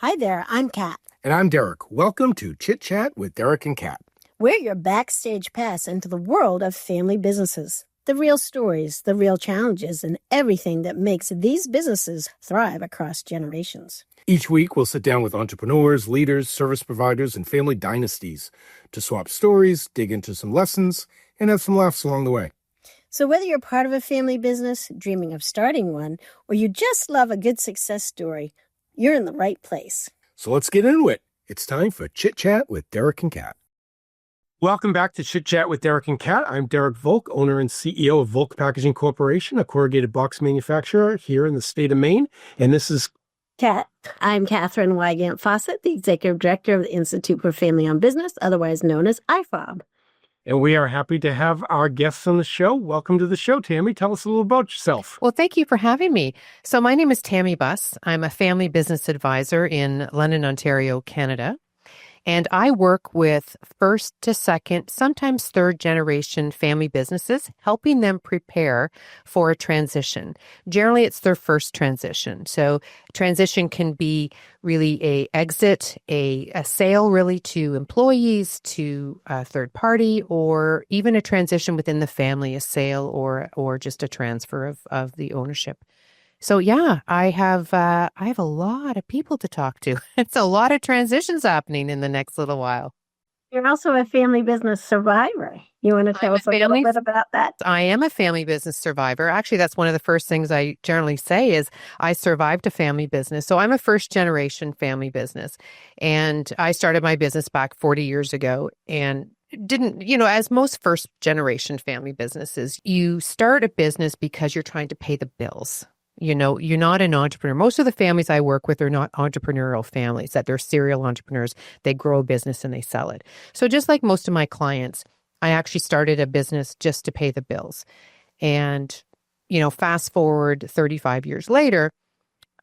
Hi there, I'm Kat. And I'm Derek. Welcome to Chit Chat with Derek and Kat. We're your backstage pass into the world of family businesses. The real stories, the real challenges, and everything that makes these businesses thrive across generations. Each week, we'll sit down with entrepreneurs, leaders, service providers, and family dynasties to swap stories, dig into some lessons, and have some laughs along the way. So whether you're part of a family business, dreaming of starting one, or you just love a good success story, you're in the right place. So let's get into it. It's time for Chit Chat with Derek and Kat. Welcome back to Chit Chat with Derek and Kat. I'm Derek Volk, owner and CEO of Volk Packaging Corporation, a corrugated box manufacturer here in the state of Maine. And this is Kat. I'm Catherine Wygant Fawcett, the Executive Director of the Institute for Family-Owned Business, otherwise known as IFOB. And we are happy to have our guests on the show. Welcome to the show, Tammy. Tell us a little about yourself. Well, thank you for having me. So my name is Tammy Buss. I'm a family business advisor in London, Ontario, Canada. And I work with first to second, sometimes third generation family businesses, helping them prepare for a transition. Generally, it's their first transition. So transition can be really a exit, a sale really to employees, to a third party, or even a transition within the family, a sale or just a transfer of the ownership. So yeah, I have a lot of people to talk to. It's a lot of transitions happening in the next little while. You're also a family business survivor. You want to tell us a little bit about that? I am a family business survivor. Actually, that's one of the first things I generally say is I survived a family business. So I'm a first generation family business. And I started my business back 40 years ago and didn't, as most first generation family businesses, you start a business because you're trying to pay the bills. You're not an entrepreneur. Most of the families I work with are not entrepreneurial families, that they're serial entrepreneurs. They grow a business and they sell it. So just like most of my clients, I actually started a business just to pay the bills. And, fast forward 35 years later,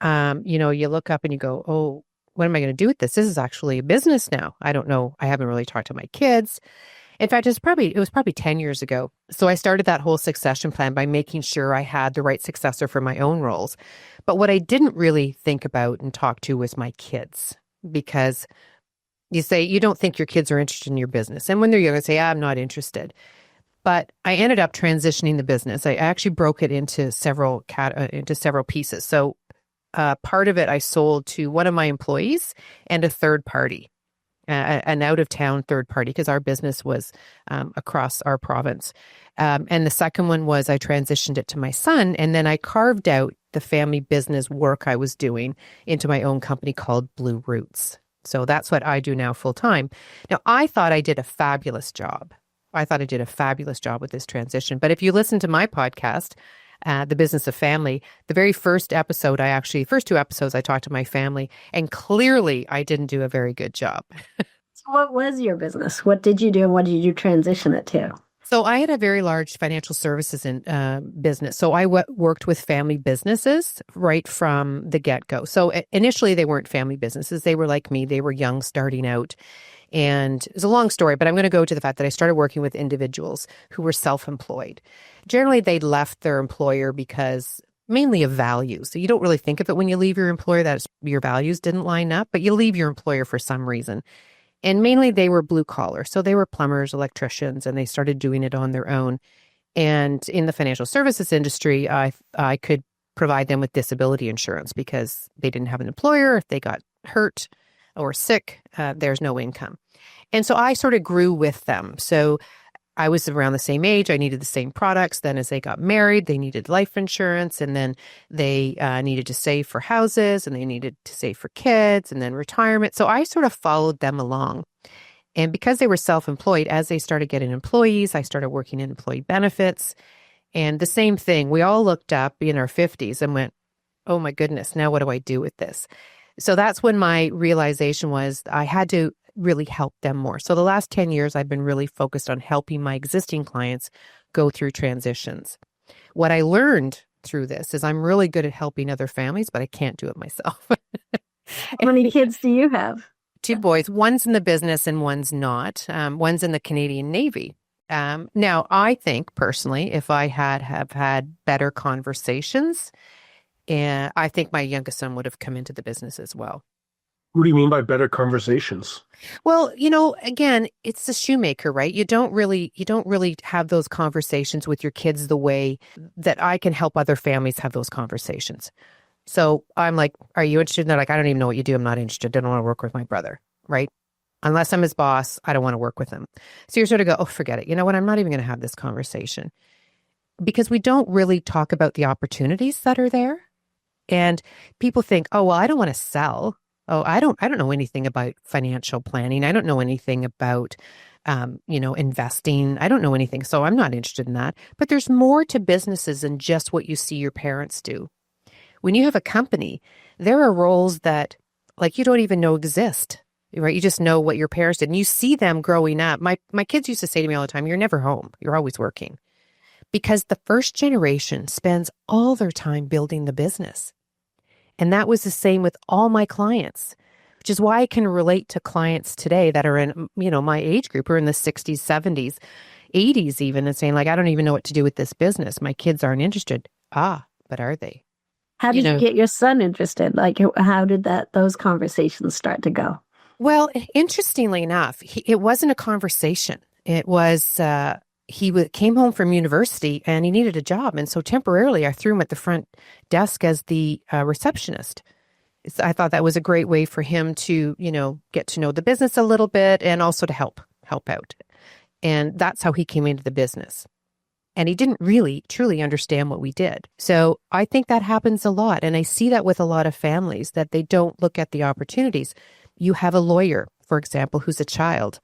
you look up and you go, oh, what am I going to do with this? This is actually a business now. I don't know. I haven't really talked to my kids. In fact, it was probably 10 years ago. So I started that whole succession plan by making sure I had the right successor for my own roles. But what I didn't really think about and talk to was my kids, because you say you don't think your kids are interested in your business. And when they're young, I say, I'm not interested. But I ended up transitioning the business. I actually broke it into several pieces. So part of it I sold to one of my employees and a third party. An out-of-town third party, because our business was across our province. And the second one was I transitioned it to my son, and then I carved out the family business work I was doing into my own company called Blue Roots. So that's what I do now full-time. Now, I thought I did a fabulous job. With this transition. But if you listen to my podcast, The Business of Family, the very first two episodes, I talked to my family, and clearly I didn't do a very good job. So what was your business? What did you do and what did you transition it to? So I had a very large financial services business. So I worked with family businesses right from the get-go. So initially they weren't family businesses. They were like me. They were young, starting out. And it's a long story, but I'm going to go to the fact that I started working with individuals who were self-employed. Generally, they left their employer because mainly of value. So you don't really think of it when you leave your employer that your values didn't line up, but you leave your employer for some reason. And mainly they were blue collar. So they were plumbers, electricians, and they started doing it on their own. And in the financial services industry, I could provide them with disability insurance because they didn't have an employer. If they got hurt or sick, there's no income. And so I sort of grew with them. So I was around the same age. I needed the same products. Then as they got married, they needed life insurance. And then they needed to save for houses, and they needed to save for kids, and then retirement. So I sort of followed them along. And because they were self-employed, as they started getting employees, I started working in employee benefits. And the same thing, we all looked up in our 50s and went, oh my goodness, now what do I do with this? So that's when my realization was I had to really help them more. So the last 10 years, I've been really focused on helping my existing clients go through transitions. What I learned through this is I'm really good at helping other families, but I can't do it myself. How many kids do you have? 2 boys. One's in the business and one's not. One's in the Canadian Navy. Now, I think personally, if I have had better conversations, I think my youngest son would have come into the business as well. What do you mean by better conversations? Well, again, it's the shoemaker, right? You don't really have those conversations with your kids the way that I can help other families have those conversations. So I'm like, are you interested? And they're like, I don't even know what you do. I'm not interested. I don't want to work with my brother, right? Unless I'm his boss, I don't want to work with him. So you sort of go, oh, forget it. You know what? I'm not even going to have this conversation because we don't really talk about the opportunities that are there. And people think, oh, well, I don't want to sell. Oh, I don't know anything about financial planning. I don't know anything about, investing. I don't know anything. So I'm not interested in that. But there's more to businesses than just what you see your parents do. When you have a company, there are roles that like you don't even know exist, right? You just know what your parents did and you see them growing up. My kids used to say to me all the time, you're never home. You're always working because the first generation spends all their time building the business. And that was the same with all my clients, which is why I can relate to clients today that are in, my age group or in the 60s, 70s, 80s even, and saying like, I don't even know what to do with this business. My kids aren't interested. But are they? How did you get your son interested? Like, how did those conversations start to go? Well, interestingly enough, it wasn't a conversation. It was, came home from university and he needed a job. And so temporarily I threw him at the front desk as the receptionist. I thought that was a great way for him to, get to know the business a little bit and also to help out. And that's how he came into the business. And he didn't really truly understand what we did. So I think that happens a lot. And I see that with a lot of families that they don't look at the opportunities. You have a lawyer, for example, who's a child.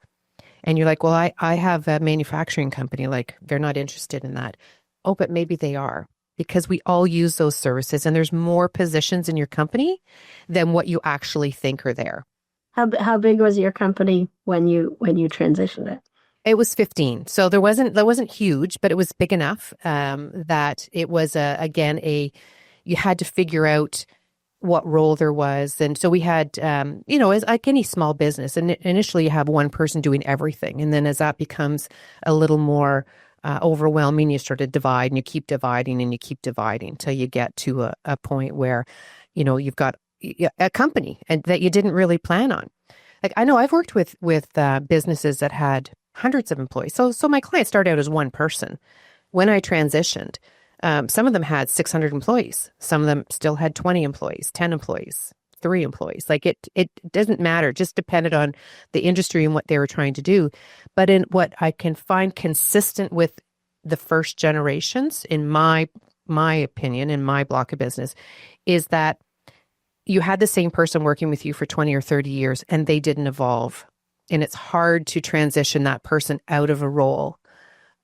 And you're like, well, I have a manufacturing company. Like, they're not interested in that. Oh, but maybe they are because we all use those services. And there's more positions in your company than what you actually think are there. How big was your company when you transitioned it? It was 15. So that wasn't huge, but it was big enough that it was, you had to figure out what role there was. And so we had, as like any small business, and initially you have one person doing everything. And then as that becomes a little more overwhelming, you sort of divide and you keep dividing and you keep dividing until you get to a point where, you've got a company and that you didn't really plan on. Like, I know I've worked with businesses that had hundreds of employees. So my client started out as one person. When I transitioned, some of them had 600 employees. Some of them still had 20 employees, 10 employees, 3 employees. Like it doesn't matter. It just depended on the industry and what they were trying to do. But in what I can find consistent with the first generations, in my opinion, in my block of business, is that you had the same person working with you for 20 or 30 years and they didn't evolve. And it's hard to transition that person out of a role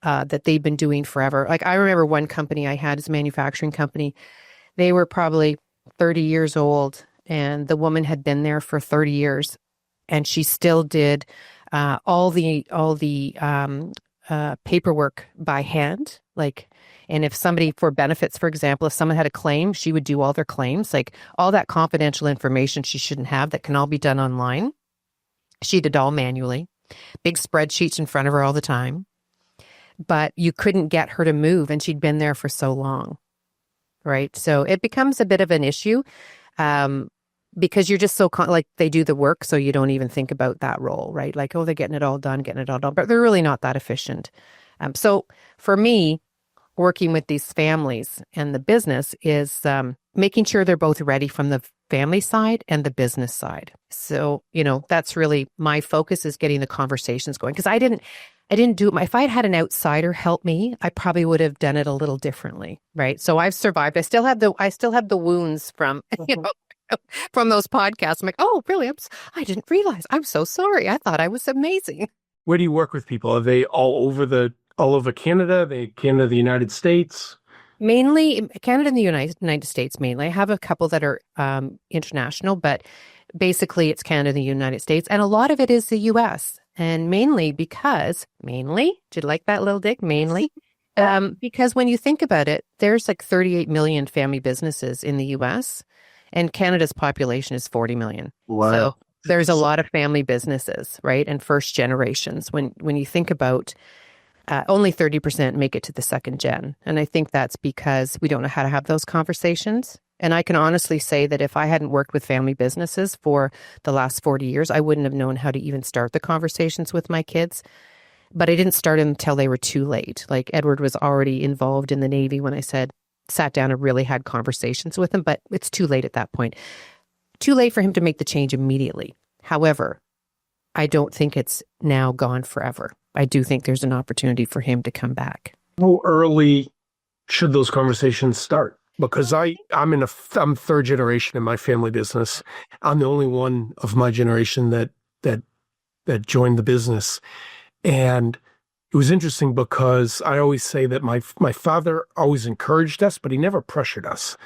that they've been doing forever. Like, I remember one company I had as a manufacturing company. They were probably 30 years old and the woman had been there for 30 years and she still did all the paperwork by hand. Like, and if somebody for benefits, for example, if someone had a claim, she would do all their claims, like all that confidential information she shouldn't have that can all be done online. She did all manually, big spreadsheets in front of her all the time, but you couldn't get her to move and she'd been there for so long, right? So it becomes a bit of an issue because you're just so, like they do the work, so you don't even think about that role, right? Like, oh, they're getting it all done, but they're really not that efficient. So for me, working with these families and the business is making sure they're both ready from the family side and the business side. So, that's really my focus, is getting the conversations going. Because I didn't do it. If I had an outsider help me, I probably would have done it a little differently, right? So I've survived. I still have the wounds from, from those podcasts. I'm like, oh, really? I didn't realize. I'm so sorry. I thought I was amazing. Where do you work with people? Are they all over Canada? Are they Canada, the United States? Mainly Canada and the United States, mainly. I have a couple that are international, but basically it's Canada and the United States. And a lot of it is the US. And mainly, did you like that little dig? Mainly, because when you think about it, there's like 38 million family businesses in the US and Canada's population is 40 million. Wow. So there's a lot of family businesses, right? And first generations. When you think about only 30% make it to the second gen. And I think that's because we don't know how to have those conversations. And I can honestly say that if I hadn't worked with family businesses for the last 40 years, I wouldn't have known how to even start the conversations with my kids. But I didn't start until they were too late. Like Edward was already involved in the Navy when I sat down and really had conversations with him, but it's too late at that point. Too late for him to make the change immediately. However, I don't think it's now gone forever. I do think there's an opportunity for him to come back. How early should those conversations start? Because I'm third generation in my family business. I'm the only one of my generation that joined the business. And it was interesting because I always say that my father always encouraged us, but he never pressured us.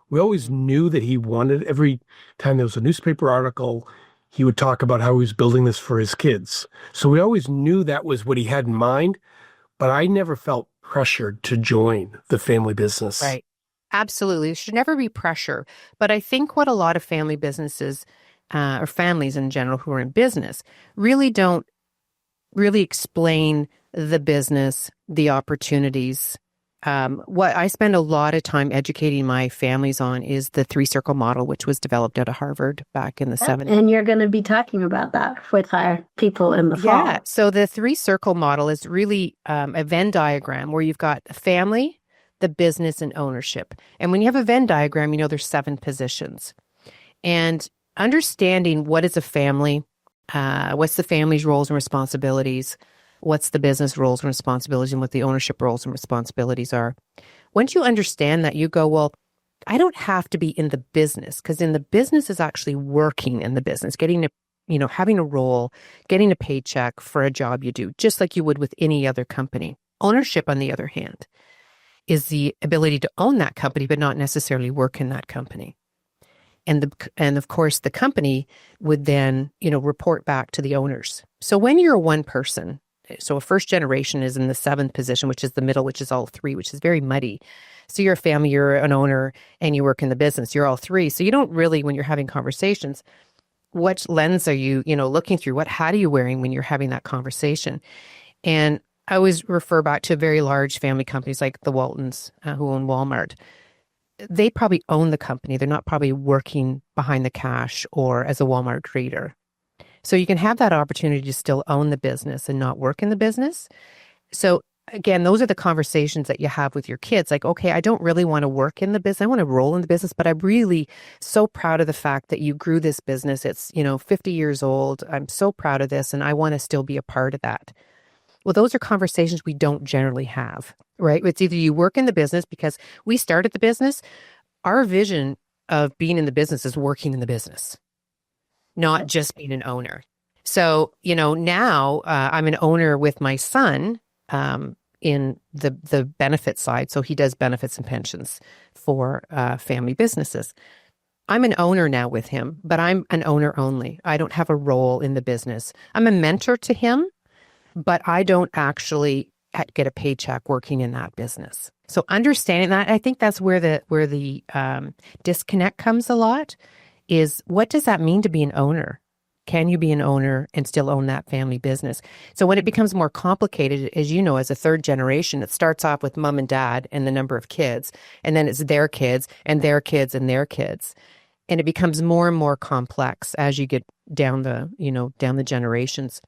We always knew that he wanted, every time there was a newspaper article, he would talk about how he was building this for his kids. So we always knew that was what he had in mind, but I never felt pressured to join the family business. Right. Absolutely. There should never be pressure. But I think what a lot of family businesses or families in general who are in business don't really explain the business, the opportunities. What I spend a lot of time educating my families on is the three-circle model, which was developed out of Harvard back in the 70s. And you're going to be talking about that with our people in the fall. Yeah. So the three-circle model is really a Venn diagram where you've got a family, the business, and ownership. And when you have a Venn diagram, there's 7 positions. And understanding what is a family, what's the family's roles and responsibilities, what's the business roles and responsibilities, and what the ownership roles and responsibilities are. Once you understand that, you go, well, I don't have to be in the business, because in the business is actually working in the business, getting a, having a role, getting a paycheck for a job you do, just like you would with any other company. Ownership, on the other hand, is the ability to own that company, but not necessarily work in that company. And of course, the company would then, report back to the owners. So when you're one person, so a first generation is in the 7th position, which is the middle, which is all 3, which is very muddy. So you're a family, you're an owner, and you work in the business. You're all 3. So you don't really, when you're having conversations, what lens are you, looking through? What hat are you wearing when you're having that conversation? And I always refer back to very large family companies like the Waltons, who own Walmart. They probably own the company. They're not probably working behind the cash or as a Walmart greeter. So you can have that opportunity to still own the business and not work in the business. So again, those are the conversations that you have with your kids. Like, okay, I don't really want to work in the business. I want to roll in the business, but I'm really so proud of the fact that you grew this business. It's, 50 years old. I'm so proud of this, and I want to still be a part of that. Well, those are conversations we don't generally have, right? It's either you work in the business because we started the business. Our vision of being in the business is working in the business, not just being an owner. So, now I'm an owner with my son in the benefit side. So he does benefits and pensions for family businesses. I'm an owner now with him, but I'm an owner only. I don't have a role in the business. I'm a mentor to him, but I don't actually get a paycheck working in that business. So understanding that, I think that's where the disconnect comes a lot, is what does that mean to be an owner? Can you be an owner and still own that family business? So when it becomes more complicated, as you know, as a third generation, it starts off with mom and dad and the number of kids, and then it's their kids and their kids and their kids. And it becomes more and more complex as you get down the generations.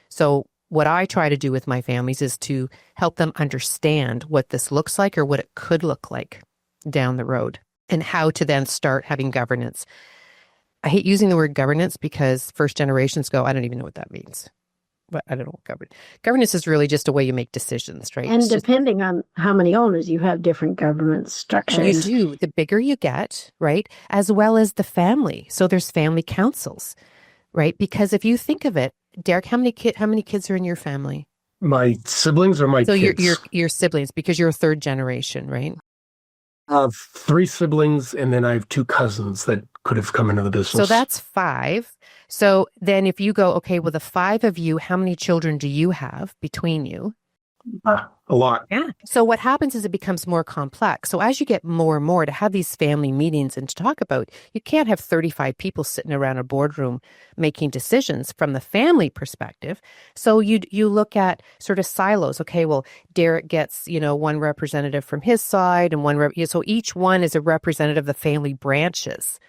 So what I try to do with my families is to help them understand what this looks like, or what it could look like down the road, and how to then start having governance. I hate using the word governance because first generations go, I don't even know what that means. But I don't know what governance is. Really just a way you make decisions, right? And depending on how many owners, you have different governance structures. You do. The bigger you get, right? As well as the family. So there's family councils, right? Because if you think of it, Derek, how many kids are in your family? My siblings or my kids? So your siblings, because you're a third generation, right? I have 3 siblings, and then I have 2 cousins that could have come into the business. So that's 5. So then if you go, okay, well, the 5 of you, how many children do you have between you? A lot. Yeah. So what happens is it becomes more complex. So as you get more and more to have these family meetings and to talk about, you can't have 35 people sitting around a boardroom making decisions from the family perspective. So you look at sort of silos. Okay, well, Derek gets, one representative from his side and so each one is a representative of the family branches,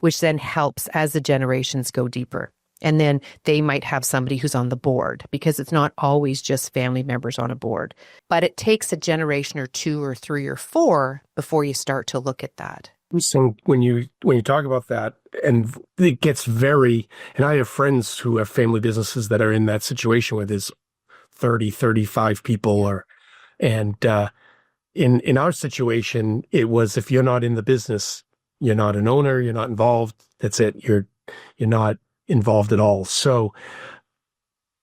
which then helps as the generations go deeper. And then they might have somebody who's on the board, because it's not always just family members on a board. But it takes a generation or two or three or four before you start to look at that. Interesting when you talk about that, and it gets and I have friends who have family businesses that are in that situation where there's 30, 35 people in our situation, it was, if you're not in the business, you're not an owner, you're not involved. That's it. You're not involved at all. So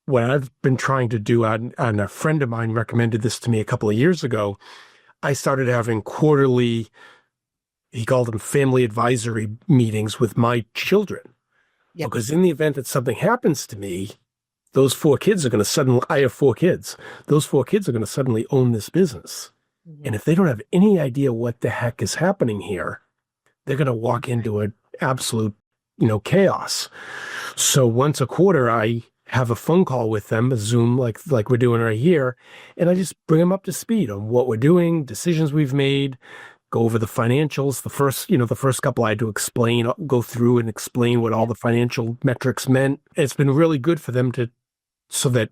what I've been trying to do, and a friend of mine recommended this to me a couple of years ago, I started having quarterly, he called them family advisory meetings with my children. Yep. Because in the event that something happens to me, those 4 kids are going to suddenly, I have 4 kids, those 4 kids are going to suddenly own this business. Mm-hmm. And if they don't have any idea what the heck is happening here, they're going to walk into an absolute chaos. So once a quarter, I have a phone call with them, a Zoom, like we're doing right here, and I just bring them up to speed on what we're doing, decisions we've made, go over the financials. The first couple I had to go through and explain what all the financial metrics meant. It's been really good for them so that,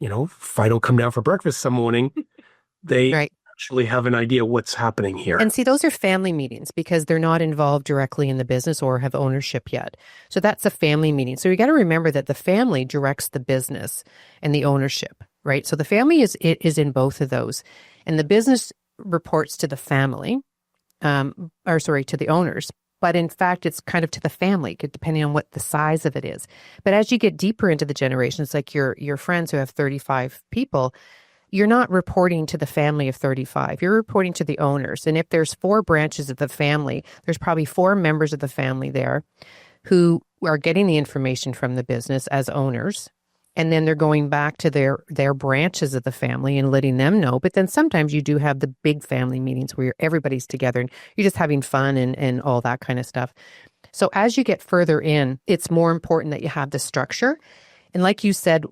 if I don't come down for breakfast some morning, they right. actually have an idea what's happening here. And see, those are family meetings because they're not involved directly in the business or have ownership yet. So that's a family meeting. So you got to remember that the family directs the business and the ownership, right? So the family is in both of those. And the business reports to the family, to the owners. But in fact, it's kind of to the family, depending on what the size of it is. But as you get deeper into the generations, like your friends who have 35 people, you're not reporting to the family of 35. You're reporting to the owners. And if there's 4 branches of the family, there's probably 4 members of the family there who are getting the information from the business as owners. And then they're going back to their branches of the family and letting them know. But then sometimes you do have the big family meetings where everybody's together and you're just having fun and all that kind of stuff. So as you get further in, it's more important that you have the structure. And like you said,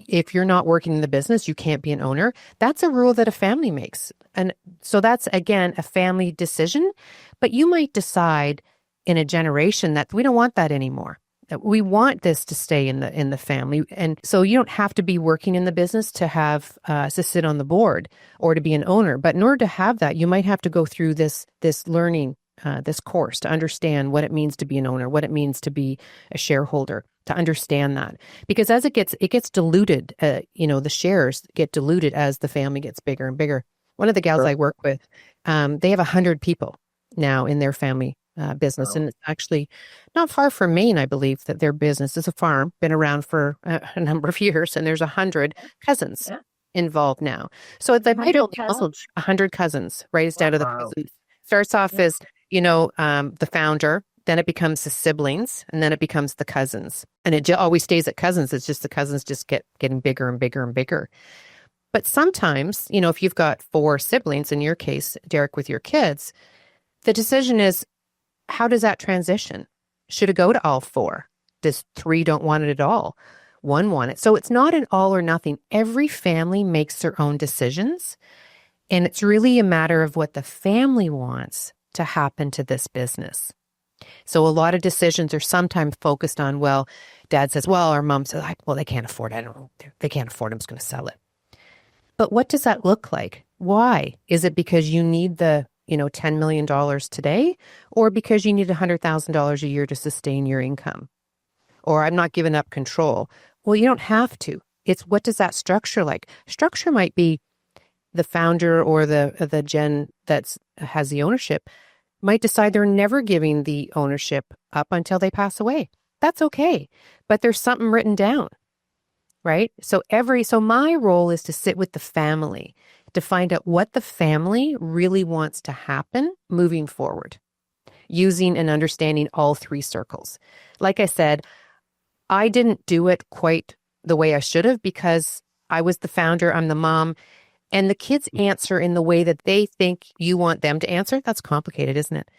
if you're not working in the business, you can't be an owner. That's a rule that a family makes. And so that's, again, a family decision. But you might decide in a generation that we don't want that anymore. That we want this to stay in the family. And so you don't have to be working in the business to sit on the board or to be an owner. But in order to have that, you might have to go through this learning, this course to understand what it means to be an owner, what it means to be a shareholder, to understand that. Because as it gets diluted, the shares get diluted as the family gets bigger and bigger. One of the gals I work with, they have 100 people now in their family business. Wow. And it's actually not far from Maine, I believe, that their business is a farm, been around for a number of years, and there's 100 cousins involved now. So they might only hold 100 cousins, right? It's down to the cousins. Starts off as, the founder, then it becomes the siblings, and then it becomes the cousins. And it always stays at cousins. It's just the cousins just getting bigger and bigger and bigger. But sometimes, if you've got 4 siblings, in your case, Derek, with your kids, the decision is, how does that transition? Should it go to all 4? Does 3 don't want it at all? 1 want it. So it's not an all or nothing. Every family makes their own decisions. And it's really a matter of what the family wants to happen to this business. So a lot of decisions are sometimes focused on, well, Dad says, well, or Mom says, well, they can't afford it. I don't know. They can't afford it. I'm just going to sell it. But what does that look like? Why? Is it because you need the $10 million today, or because you need $100,000 a year to sustain your income? Or I'm not giving up control. Well, you don't have to. It's what does that structure like? Structure might be the founder or the gen that has the ownership might decide they're never giving the ownership up until they pass away. That's okay. But there's something written down, right? So my role is to sit with the family to find out what the family really wants to happen moving forward, using and understanding all 3 circles. Like I said, I didn't do it quite the way I should have because I was the founder, I'm the mom, And the kids answer in the way that they think you want them to answer. That's complicated, isn't it?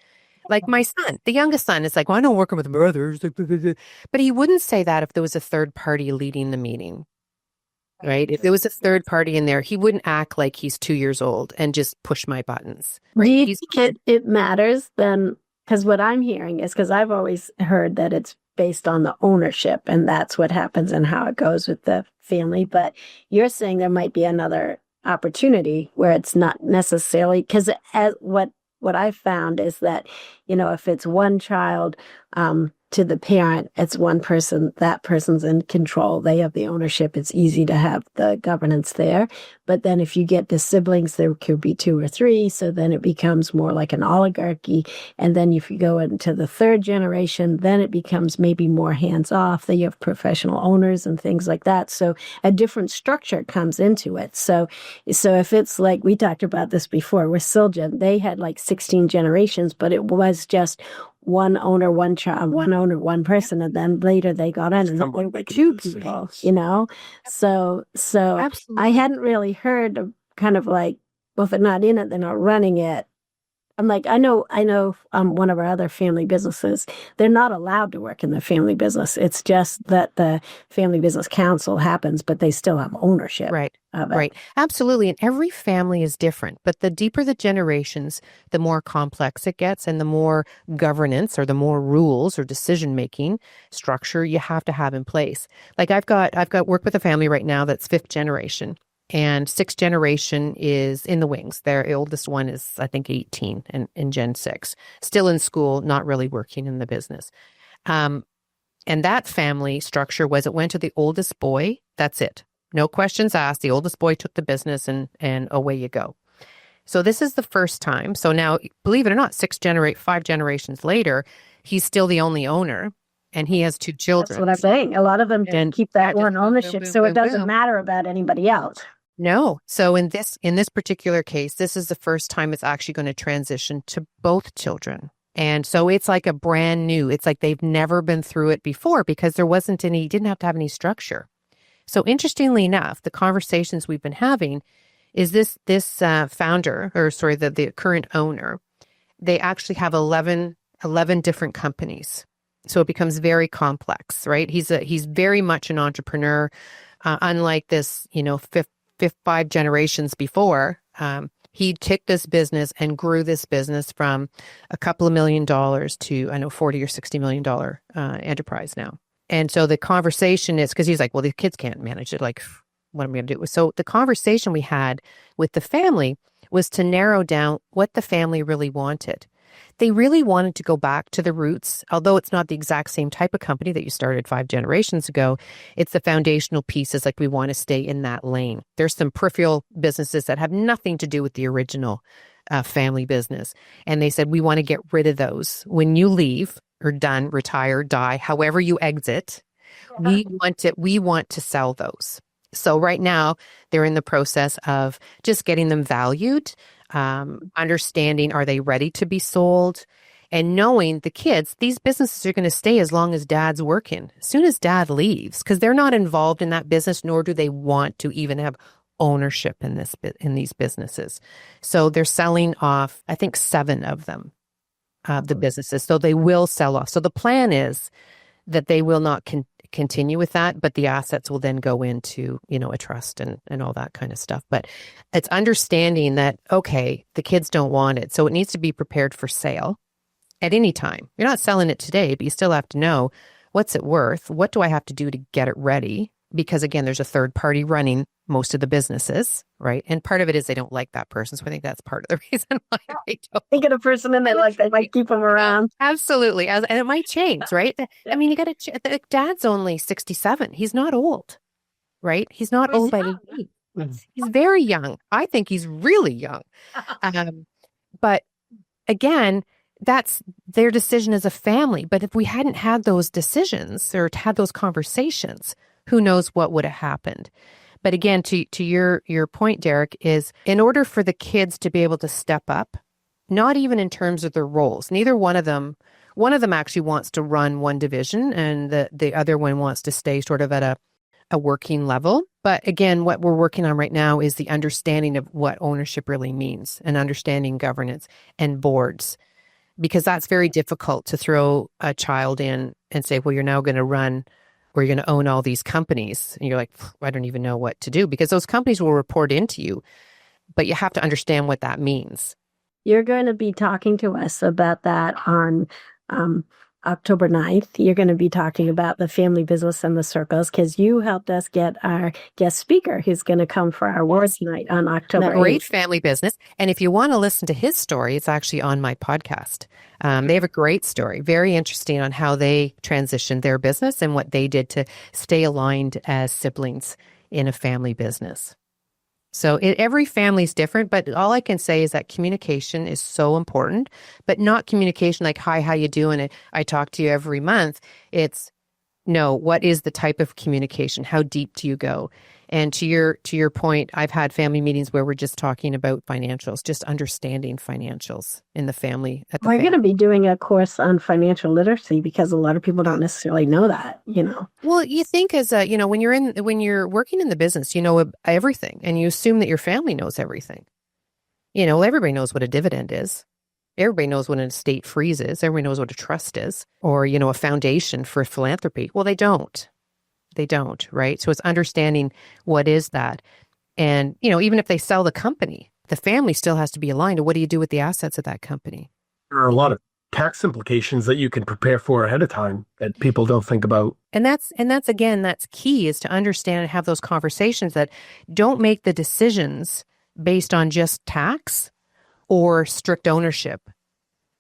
Like my son, the youngest son, is like, well, I don't work with brothers. But he wouldn't say that if there was a third party leading the meeting, right? If there was a third party in there, he wouldn't act like he's 2 years old and just push my buttons. Do you think it matters then? Because what I'm hearing is, because I've always heard that it's based on the ownership and that's what happens and how it goes with the family. But you're saying there might be another opportunity where it's not necessarily, because what I found is that, if it's one child to the parent, it's one person, that person's in control. They have the ownership. It's easy to have the governance there. But then if you get the siblings, there could be 2 or 3. So then it becomes more like an oligarchy. And then if you go into the third generation, then it becomes maybe more hands off. Then you have professional owners and things like that. So a different structure comes into it. So if it's like, we talked about this before with Siljan, they had like 16 generations, but it was just one owner, one child, one owner, one person, and then later they got in and there were 2 people, So absolutely. I hadn't really heard of kind of like, well, if they're not in it, they're not running it. I'm like, I know one of our other family businesses, they're not allowed to work in the family business. It's just that the family business council happens, but they still have ownership. Right. Of it. Right. Absolutely. And every family is different, but the deeper the generations, the more complex it gets and the more governance or the more rules or decision-making structure you have to have in place. Like I've got work with a family right now that's 5th generation. And 6th generation is in the wings. Their oldest one is, I think, 18 and in Gen 6, still in school, not really working in the business. And that family structure was it went to the oldest boy. That's it. No questions asked. The oldest boy took the business and away you go. So this is the first time. So now, believe it or not, 5 generations later, he's still the only owner. And he has 2 children. That's what I'm saying. A lot of them keep that one ownership, so it doesn't matter about anybody else. No. So in this particular case, this is the first time it's actually going to transition to both children. And so it's like a brand new, it's like they've never been through it before because there wasn't any, didn't have to have any structure. So interestingly enough, the conversations we've been having is this founder, or sorry, the current owner, they actually have 11 different companies. So it becomes very complex, right? He's very much an entrepreneur, unlike this, 5 generations before. He took this business and grew this business from a couple of $1 million to, I know, $40 or $60 million enterprise now. And so the conversation is, because he's like, well, the kids can't manage it. Like, what am I going to do? So the conversation we had with the family was to narrow down what the family really wanted. They really wanted to go back to the roots, although it's not the exact same type of company that you started 5 generations ago. It's the foundational pieces, like we want to stay in that lane. There's some peripheral businesses that have nothing to do with the original family business. And they said, we want to get rid of those. When you leave or done, retire, die, however you exit, we want to sell those. So right now, they're in the process of just getting them valued, understanding, are they ready to be sold? And knowing the kids, these businesses are going to stay as long as dad's working. As soon as dad leaves, because they're not involved in that business, nor do they want to even have ownership in these businesses. So they're selling off, I think, 7 of them, the businesses. So they will sell off. So the plan is that they will not continue with that, but the assets will then go into, a trust and all that kind of stuff. But it's understanding that, okay, the kids don't want it. So it needs to be prepared for sale at any time. You're not selling it today, but you still have to know, what's it worth? What do I have to do to get it ready? Because again, there's a third party running most of the businesses, right? And part of it is they don't like that person. So I think that's part of the reason why they don't. Think of the person and they might keep them around. Absolutely. And it might change, right? I mean, you got to, dad's only 67. He's not old, right? He's not old by any means. He's very young. I think he's really young. But again, that's their decision as a family. But if we hadn't had those decisions or had those conversations, who knows what would have happened. But again, to your point, Derek, is in order for the kids to be able to step up, not even in terms of their roles, neither one of them actually wants to run one division and the other one wants to stay sort of at a working level. But again, what we're working on right now is the understanding of what ownership really means and understanding governance and boards, because that's very difficult to throw a child in and say, well, you're now going to run or you're going to own all these companies. And you're like, I don't even know what to do, because those companies will report into you, but you have to understand what that means. You're going to be talking to us about that on October 9th. You're going to be talking about the family business and the circles, because you helped us get our guest speaker who's going to come for our awards night on October 8th. Great family business. And if you want to listen to his story, it's actually on my podcast. They have a great story, very interesting on how they transitioned their business and what they did to stay aligned as siblings in a family business. So every family is different, but all I can say is that communication is so important, but not communication like, hi, how you doing? I talk to you every month. It's, no, what is the type of communication? How deep do you go? And to your point, I've had family meetings where we're just talking about financials, just understanding financials in the fammy. We're going to be doing a course on financial literacy, because a lot of people don't necessarily know that, Well, you think as when you're working in the business, you know everything, and you assume that your family knows everything. Everybody knows what a dividend is. Everybody knows what an estate freeze is. Everybody knows what a trust is, or, a foundation for philanthropy. Well, they don't. They don't, right? So it's understanding what is that. And, even if they sell the company, the family still has to be aligned to what do you do with the assets of that company? There are a lot of tax implications that you can prepare for ahead of time that people don't think about. And that's key, is to understand and have those conversations that don't make the decisions based on just tax or strict ownership.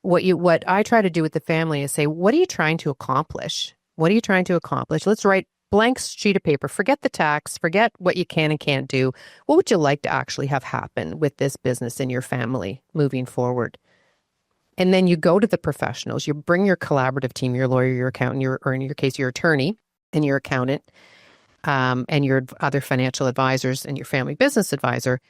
What I try to do with the family is say, what are you trying to accomplish? What are you trying to accomplish? Let's write blank sheet of paper. Forget the tax. Forget what you can and can't do. What would you like to actually have happen with this business in your family moving forward? And then you go to the professionals. You bring your collaborative team, your lawyer, your accountant, or in your case, your attorney and your accountant, and your other financial advisors and your family business advisor.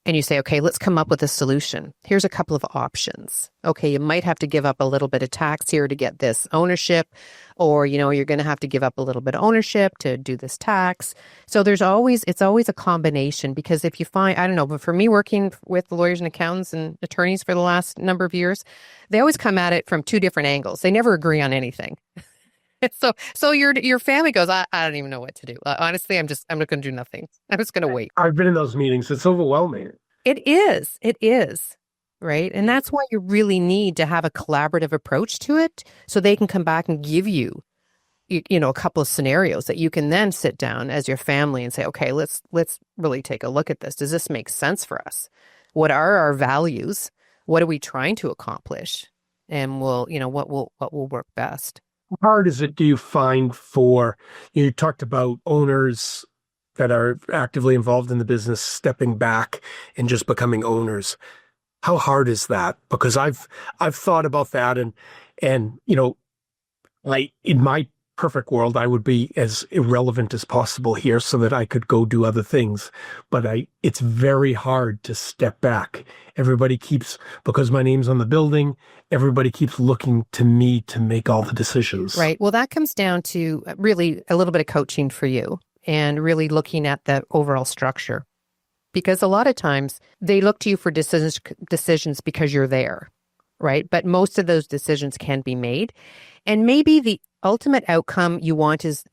And you say, okay, let's come up with a solution. Here's a couple of options. Okay, you might have to give up a little bit of tax here to get this ownership, or, you're going to have to give up a little bit of ownership to do this tax. So it's always a combination, because if you find, I don't know, but for me working with lawyers and accountants and attorneys for the last number of years, they always come at it from two different angles. They never agree on anything. So your family goes, I don't even know what to do. Honestly, I'm not going to do nothing. I'm just going to wait. I've been in those meetings. It's overwhelming. It is. Right. And that's why you really need to have a collaborative approach to it, so they can come back and give you, a couple of scenarios that you can then sit down as your family and say, okay, let's really take a look at this. Does this make sense for us? What are our values? What are we trying to accomplish? And what will work best? How hard is it, do you find, you talked about owners that are actively involved in the business stepping back and just becoming owners? How hard is that? Because I've thought about that, and in my perfect world, I would be as irrelevant as possible here so that I could go do other things. But it's very hard to step back. Because my name's on the building, everybody keeps looking to me to make all the decisions. Right. Well, that comes down to really a little bit of coaching for you, and really looking at the overall structure. Because a lot of times they look to you for decisions because you're there, right? But most of those decisions can be made. And maybe the ultimate outcome you want is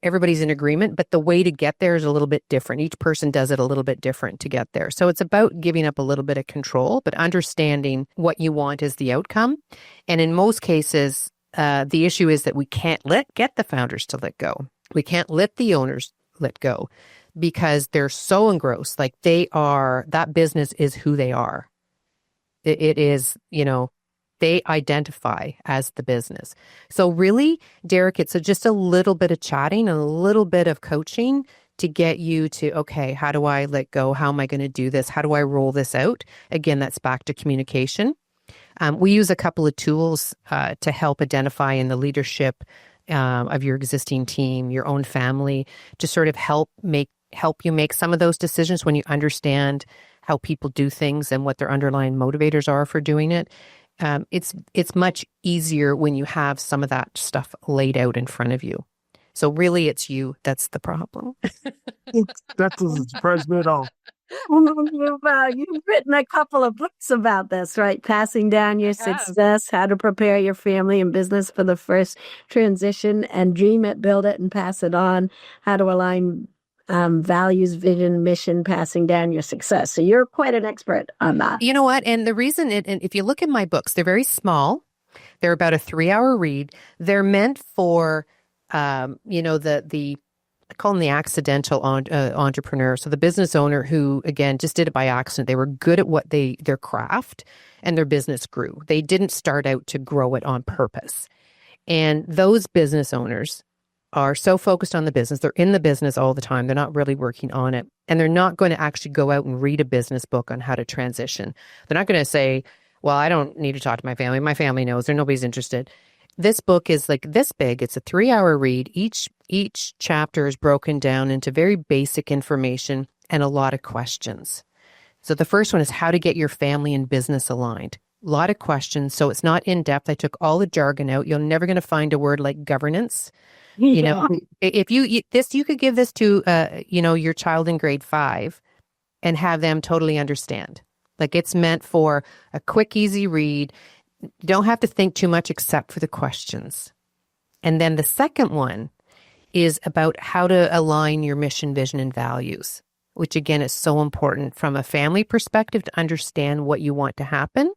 everybody's in agreement, but the way to get there is a little bit different. Each person does it a little bit different to get there. So it's about giving up a little bit of control, but understanding what you want is the outcome. And in most cases, the issue is that we can't get the founders to let go. We can't let the owners let go, because they're so engrossed. Like that business is who they are. It is, they identify as the business. So really, Derek, it's just a little bit of chatting and a little bit of coaching to get you to, okay, how do I let go? How am I going to do this? How do I roll this out? Again, that's back to communication. We use a couple of tools to help identify in the leadership of your existing team, your own family, to sort of help you make some of those decisions when you understand how people do things and what their underlying motivators are for doing it. It's much easier when you have some of that stuff laid out in front of you. So really, it's you that's the problem. That doesn't surprise me at all. Well, you've written a couple of books about this, right? Passing down your success, how to prepare your family and business for the first transition, and dream it, build it, and pass it on. How to align values, vision, mission, passing down your success. So you're quite an expert on that. You know what? And the reason, and if you look at my books, they're very small. They're about a 3-hour read. They're meant for, I call them the accidental entrepreneur. So the business owner who, again, just did it by accident. They were good at their craft, and their business grew. They didn't start out to grow it on purpose. And those business owners are so focused on the business. They're in the business all the time. They're not really working on it. And they're not going to actually go out and read a business book on how to transition. They're not going to say, well, I don't need to talk to my family. My family knows. Nobody's interested. This book is like this big. It's a 3-hour read. Each chapter is broken down into very basic information and a lot of questions. So the first one is how to get your family and business aligned. A lot of questions. So it's not in depth. I took all the jargon out. You're never going to find a word like governance. You know, if you could give this to, your child in grade 5 and have them totally understand. Like it's meant for a quick, easy read. You don't have to think too much except for the questions. And then the second one is about how to align your mission, vision, and values, which again is so important from a family perspective to understand what you want to happen,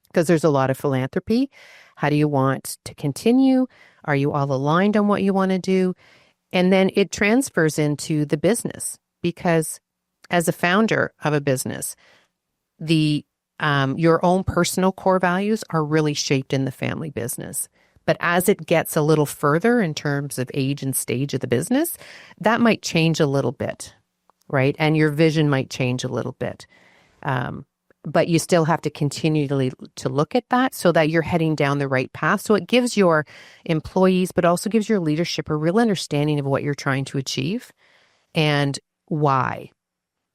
because there's a lot of philanthropy. How do you want to continue? Are you all aligned on what you want to do? And then it transfers into the business, because as a founder of a business, your own personal core values are really shaped in the family business. But as it gets a little further in terms of age and stage of the business, that might change a little bit, right? And your vision might change a little bit. But you still have to continually to look at that so that you're heading down the right path. So it gives your employees, but also gives your leadership a real understanding of what you're trying to achieve and why.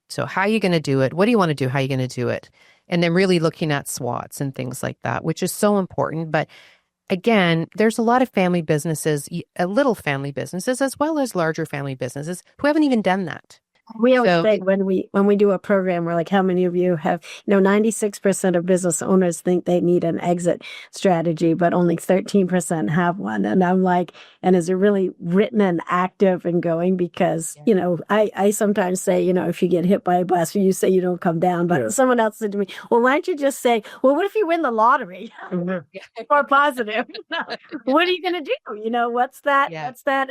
So how are you going to do it? What do you want to do? How are you going to do it? And then really looking at SWOTs and things like that, which is so important. But again, there's a lot of family businesses, little family businesses, as well as larger family businesses who haven't even done that. We always say when we do a program, we're like, how many of you have, 96% of business owners think they need an exit strategy, but only 13% have one. And I'm like, and is it really written and active and going? Because, I sometimes say, if you get hit by a bus, you say you don't come down. But someone else said to me, well, why don't you just say, well, what if you win the lottery? Or positive? What are you going to do? What's that? Yeah. What's that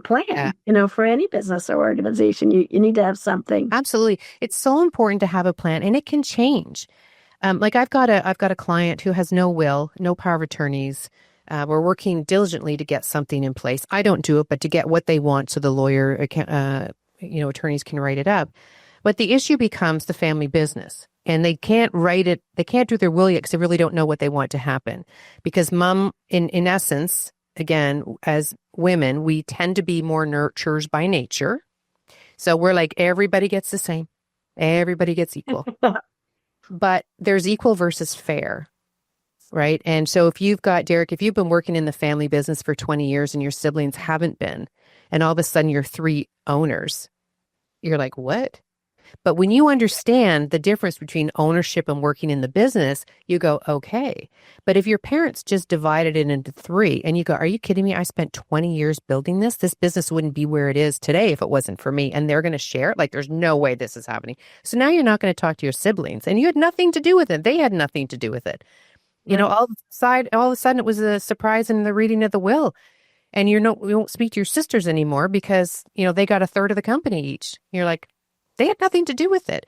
plan, for any business or organization? You need to have something. Absolutely. It's so important to have a plan, and it can change. Like I've got a client who has no will, no power of attorneys. We're working diligently to get something in place. I don't do it, but to get what they want so the lawyer, attorneys can write it up. But the issue becomes the family business, and they can't write it. They can't do their will yet because they really don't know what they want to happen. Because mom, in essence, again, as women, we tend to be more nurturers by nature. So we're like, everybody gets the same. Everybody gets equal. But there's equal versus fair, right? And so if you've got, Derek, if you've been working in the family business for 20 years and your siblings haven't been, and all of a sudden you're 3 owners, you're like, what? But when you understand the difference between ownership and working in the business, you go, okay. But if your parents just divided it into 3 and you go, are you kidding me? I spent 20 years building this. This business wouldn't be where it is today if it wasn't for me. And they're going to share it. Like, there's no way this is happening. So now you're not going to talk to your siblings, and you had nothing to do with it. They had nothing to do with it. All of a sudden it was a surprise in the reading of the will. And you won't speak to your sisters anymore because, they got 1/3 of the company each. You're like, they had nothing to do with it.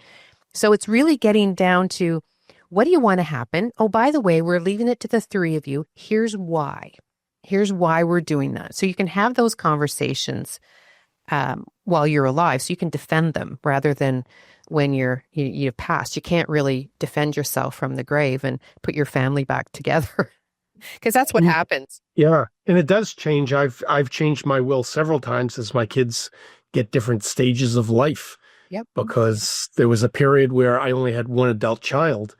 So it's really getting down to, what do you want to happen? Oh, by the way, we're leaving it to the 3 of you. Here's why. Here's why we're doing that. So you can have those conversations while you're alive, so you can defend them rather than when you've passed. You can't really defend yourself from the grave and put your family back together, because that's what happens. Yeah, and it does change. I've changed my will several times as my kids get different stages of life. Yep. Because there was a period where I only had 1 adult child.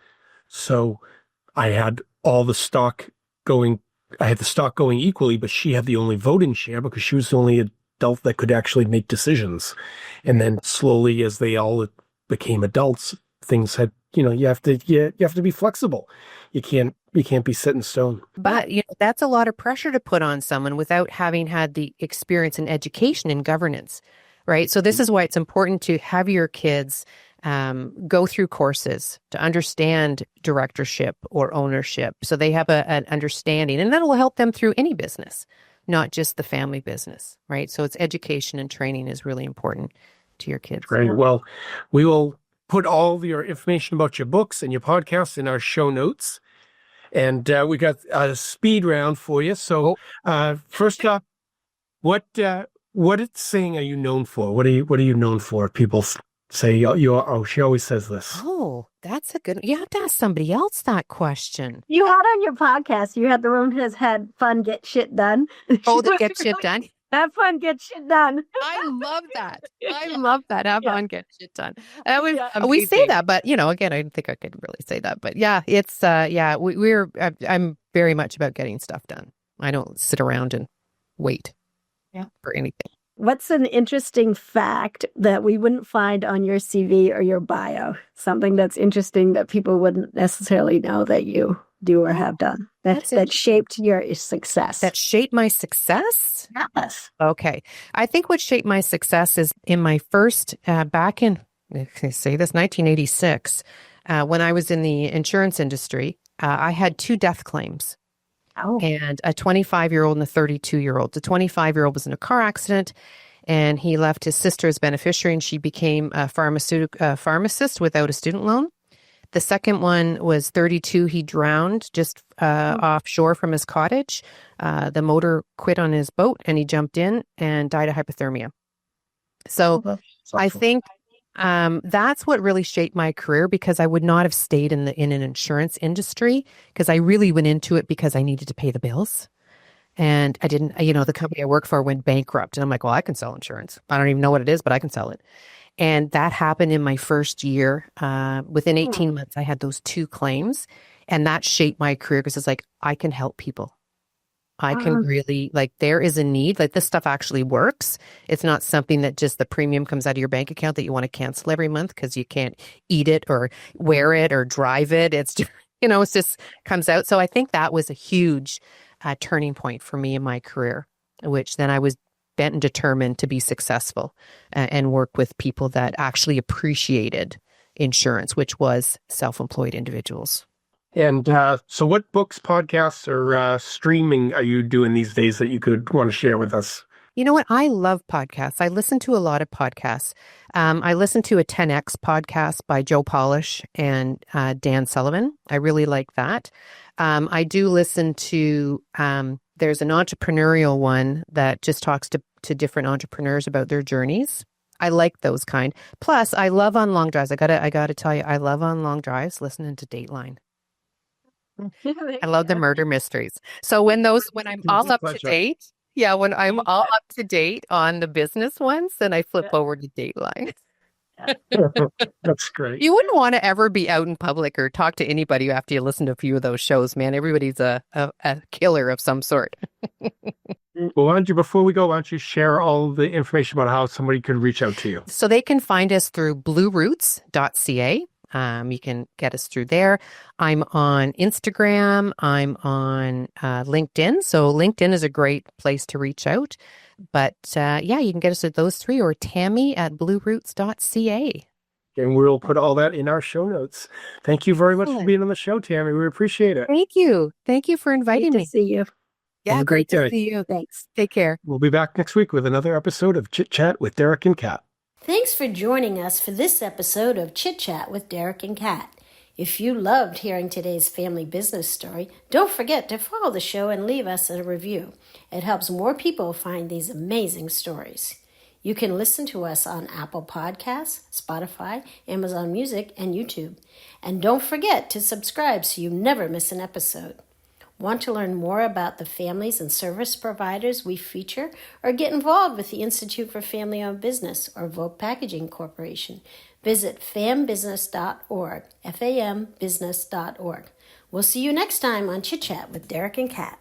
So I had all the stock going I had the stock going equally, but she had the only voting share because she was the only adult that could actually make decisions. And then slowly, as they all became adults, things had, you have to be flexible. You can't be set in stone. But that's a lot of pressure to put on someone without having had the experience and education in governance, right? So this is why it's important to have your kids go through courses to understand directorship or ownership, so they have an understanding, and that will help them through any business, not just the family business, right? So it's education and training is really important to your kids. Great. Well, we will put all of your information about your books and your podcasts in our show notes. And we got a speed round for you. So first off, what saying are you known for? What are you known for? People say, she always says this. Oh, that's a good, you have to ask somebody else that question. You had on your podcast, you had the one that has had fun, get shit done. Oh, the get shit done. Have fun, get shit done. I love that. I love that. Have fun, get shit done. We say that, but again, I don't think I could really say that. But yeah, it's I'm very much about getting stuff done. I don't sit around and wait for anything. What's an interesting fact that we wouldn't find on your CV or your bio? Something that's interesting that people wouldn't necessarily know that you do or have done that shaped your success. That shaped my success? Yes. Okay. I think what shaped my success is in my first, back in, I say this, 1986, when I was in the insurance industry, I had 2 death claims. Oh. And a 25-year-old and a 32-year-old. The 25-year-old was in a car accident, and he left his sister as beneficiary, and she became a pharmacist without a student loan. The second one was 32. He drowned just offshore from his cottage. The motor quit on his boat, and he jumped in and died of hypothermia. So I think that's what really shaped my career, because I would not have stayed in an insurance industry, because I really went into it because I needed to pay the bills. And I didn't, the company I worked for went bankrupt, and I'm like, well, I can sell insurance. I don't even know what it is, but I can sell it. And that happened in my first year. Within 18 months, I had those 2 claims, and that shaped my career, because it's like, I can help people. I can really, there is a need, this stuff actually works. It's not something that just the premium comes out of your bank account that you want to cancel every month because you can't eat it or wear it or drive it. It's just, it just comes out. So I think that was a huge turning point for me in my career, which then I was bent and determined to be successful and work with people that actually appreciated insurance, which was self-employed individuals. And so what books, podcasts, or streaming are you doing these days that you could want to share with us? You know what? I love podcasts. I listen to a lot of podcasts. I listen to a 10X podcast by Joe Polish and Dan Sullivan. I really like that. I do listen to, there's an entrepreneurial one that just talks to different entrepreneurs about their journeys. I like those kind. Plus, I love on long drives. I gotta tell you, I love on long drives listening to Dateline. I love the murder mysteries. So when I'm all up to date, when I'm all up to date on the business ones, then I flip over to Dateline. That's great. You wouldn't want to ever be out in public or talk to anybody after you listen to a few of those shows, man. Everybody's a killer of some sort. Well, before we go, why don't you share all the information about how somebody could reach out to you? So they can find us through blueroots.ca. You can get us through there. I'm on Instagram. I'm on LinkedIn. So LinkedIn is a great place to reach out. But you can get us at those 3, or Tammy at blueroots.ca. And we'll put all that in our show notes. Thank you very much for being on the show, Tammy. We appreciate it. Thank you. Thank you for inviting me. To see you. Yeah, have a great day. See you. Thanks. Take care. We'll be back next week with another episode of Chit Chat with Derek and Kat. Thanks for joining us for this episode of Chit Chat with Derek and Kat. If you loved hearing today's family business story, don't forget to follow the show and leave us a review. It helps more people find these amazing stories. You can listen to us on Apple Podcasts, Spotify, Amazon Music, and YouTube. And don't forget to subscribe so you never miss an episode. Want to learn more about the families and service providers we feature, or get involved with the Institute for Family-Owned Business or Volk Packaging Corporation? Visit fambusiness.org, fambusiness.org. We'll see you next time on Chit Chat with Derek and Kat.